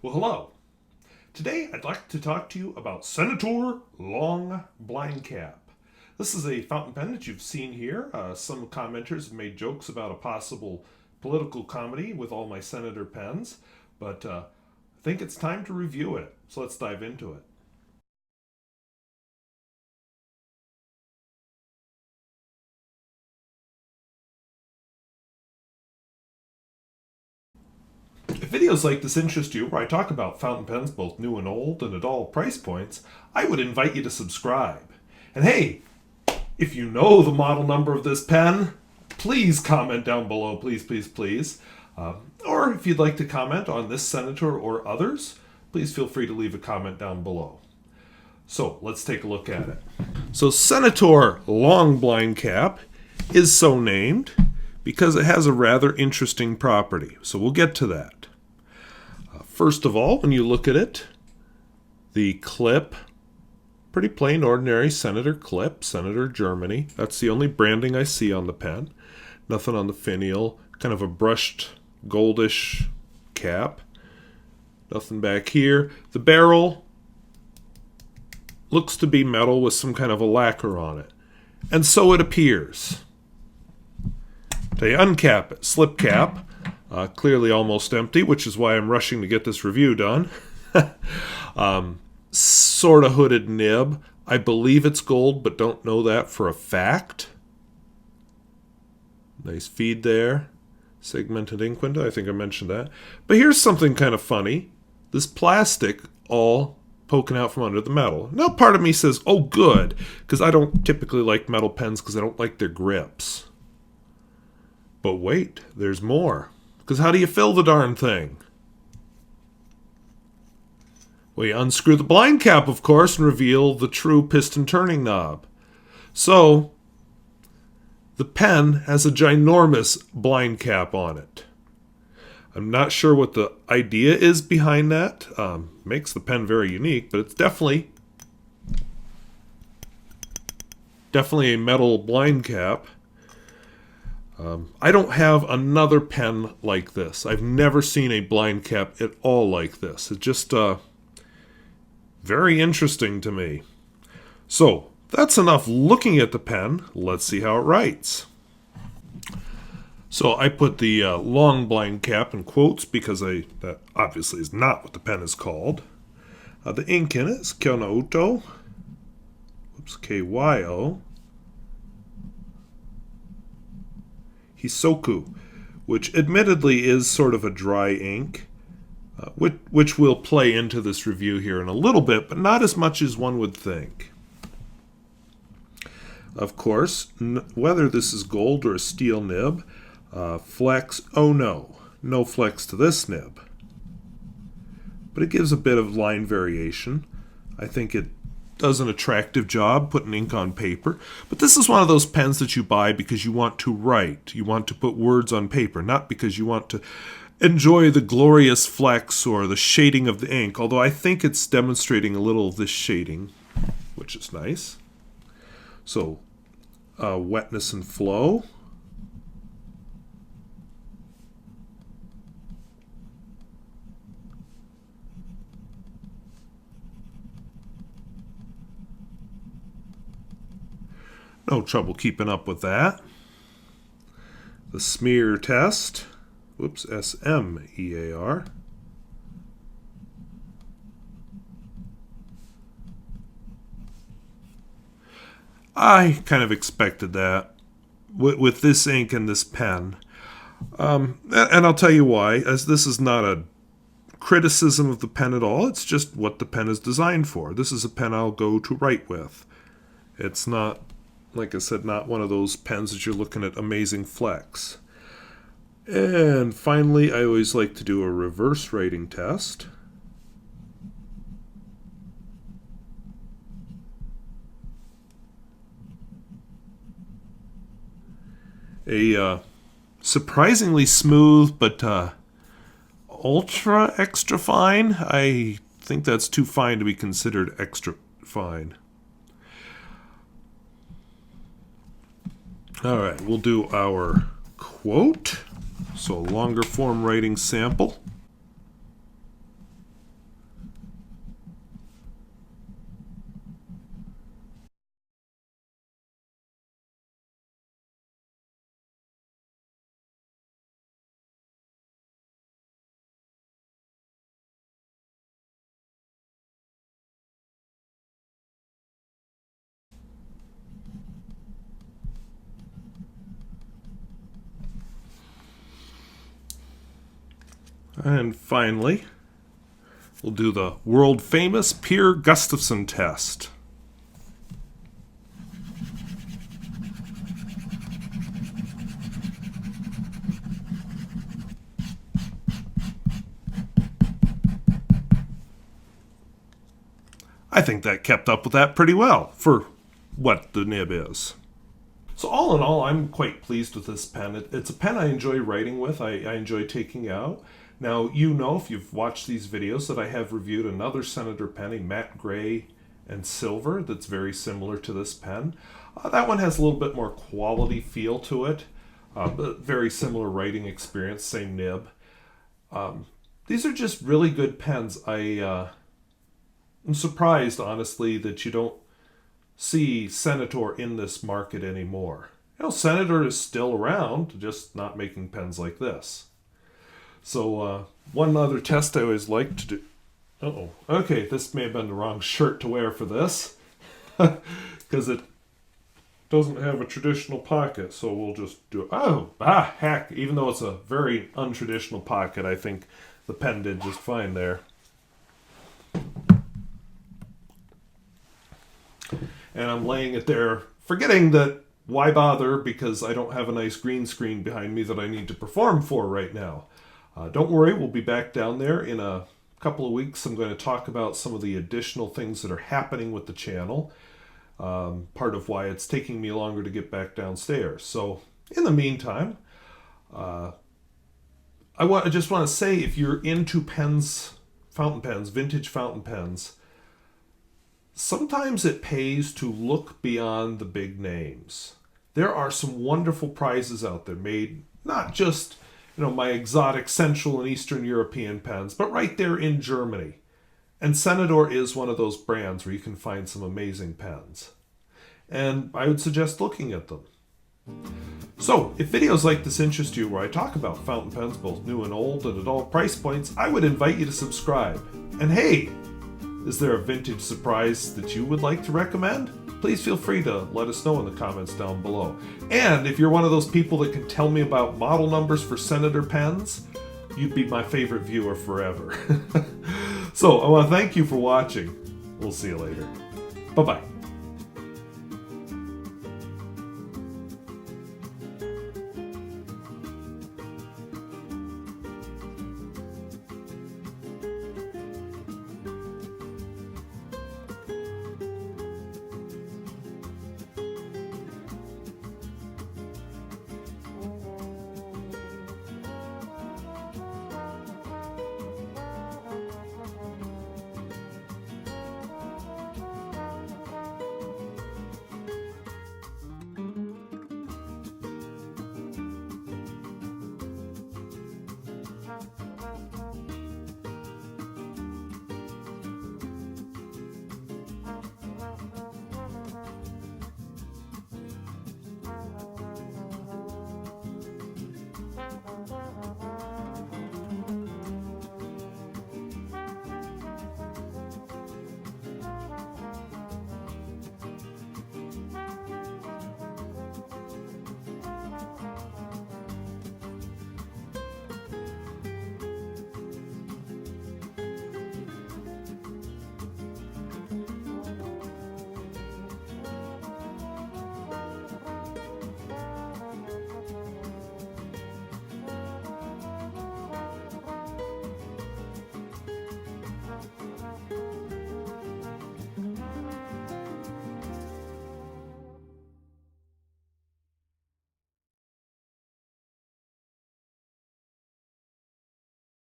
Well, hello. Today I'd like to talk to you about Senator Long Blind Cap. This is a fountain pen that you've seen here. Some commenters have made jokes about a possible political comedy with all my Senator pens, but I think it's time to review it. So let's dive into it. If videos like this interest you, where I talk about fountain pens both new and old and at all price points, I would invite you to subscribe. And hey, if you know the model number of this pen, please comment down below, please, please, please. Or if you'd like to comment on this Senator or others, please feel free to leave a comment down below. So let's take a look at it. So Senator Long Blind Cap is so named because it has a rather interesting property. So we'll get to that. First of all, when you look at it, the clip, pretty plain ordinary Senator clip, Senator Germany. That's the only branding I see on the pen. Nothing on the finial. Kind of a brushed goldish cap. Nothing back here. The barrel looks to be metal with some kind of a lacquer on it. And so it appears. They uncap it, slip cap, clearly almost empty, which is why I'm rushing to get this review done. Sort of hooded nib. I believe it's gold, but don't know that for a fact. Nice feed there. Segmented ink window, I think I mentioned that. But here's something kind of funny. This plastic all poking out from under the metal. Now part of me says, oh good, because I don't typically like metal pens because I don't like their grips. But wait, there's more. Because how do you fill the darn thing? Well, you unscrew the blind cap, of course, and reveal the true piston turning knob. So, the pen has a ginormous blind cap on it. I'm not sure what the idea is behind that. Makes the pen very unique, but it's definitely a metal blind cap. I don't have another pen like this. I've never seen a blind cap at all like this. It's just very interesting to me. So, that's enough looking at the pen. Let's see how it writes. So I put the long blind cap in quotes because that obviously is not what the pen is called. The ink in it is Kyoto. Whoops, Kyo. Hisoku, which admittedly is sort of a dry ink, which will play into this review here in a little bit, but not as much as one would think. Of course, whether this is gold or a steel nib, flex, oh no flex to this nib. But it gives a bit of line variation. I think it does an attractive job putting ink on paper. But this is one of those pens that you buy because you want to write. You want to put words on paper, not because you want to enjoy the glorious flex or the shading of the ink, although I think it's demonstrating a little of this shading, which is nice. So, wetness and flow. No trouble keeping up with that. The smear test. Whoops, SMEAR. I kind of expected that with this ink and this pen. And I'll tell you why, as this is not a criticism of the pen at all. It's just what the pen is designed for. This is a pen I'll go to write with. It's not, like I said, not one of those pens that you're looking at amazing flex. And finally, I always like to do a reverse writing test. A surprisingly smooth, but ultra extra fine. I think that's too fine to be considered extra fine. All right, we'll do our quote. So a longer form writing sample. And finally, we'll do the world-famous Peer-Gustafson test. I think that kept up with that pretty well for what the nib is. So all in all, I'm quite pleased with this pen. It's a pen I enjoy writing with. I enjoy taking out. Now, you know, if you've watched these videos, that I have reviewed another Senator pen, a matte gray and silver, that's very similar to this pen. That one has a little bit more quality feel to it, but very similar writing experience, same nib. These are just really good pens. I'm surprised, honestly, that you don't see Senator in this market anymore. You know, Senator is still around, just not making pens like this. So one other test I always like to do... Okay, this may have been the wrong shirt to wear for this, because it doesn't have a traditional pocket, so we'll just do... heck, even though it's a very untraditional pocket, I think the pen did just fine there. And I'm laying it there, forgetting that why bother, because I don't have a nice green screen behind me that I need to perform for right now. Don't worry, we'll be back down there in a couple of weeks. I'm going to talk about some of the additional things that are happening with the channel. Part of why it's taking me longer to get back downstairs. So in the meantime, I just want to say, if you're into pens, fountain pens, vintage fountain pens, sometimes it pays to look beyond the big names. There are some wonderful prizes out there made, not just, you know, my exotic Central and Eastern European pens, but right there in Germany. And Senator is one of those brands where you can find some amazing pens. And I would suggest looking at them. So, if videos like this interest you, where I talk about fountain pens, both new and old, and at all price points, I would invite you to subscribe. And hey, is there a vintage surprise that you would like to recommend? Please feel free to let us know in the comments down below. And if you're one of those people that can tell me about model numbers for Senator pens, you'd be my favorite viewer forever. So I want to thank you for watching. We'll see you later. Bye-bye.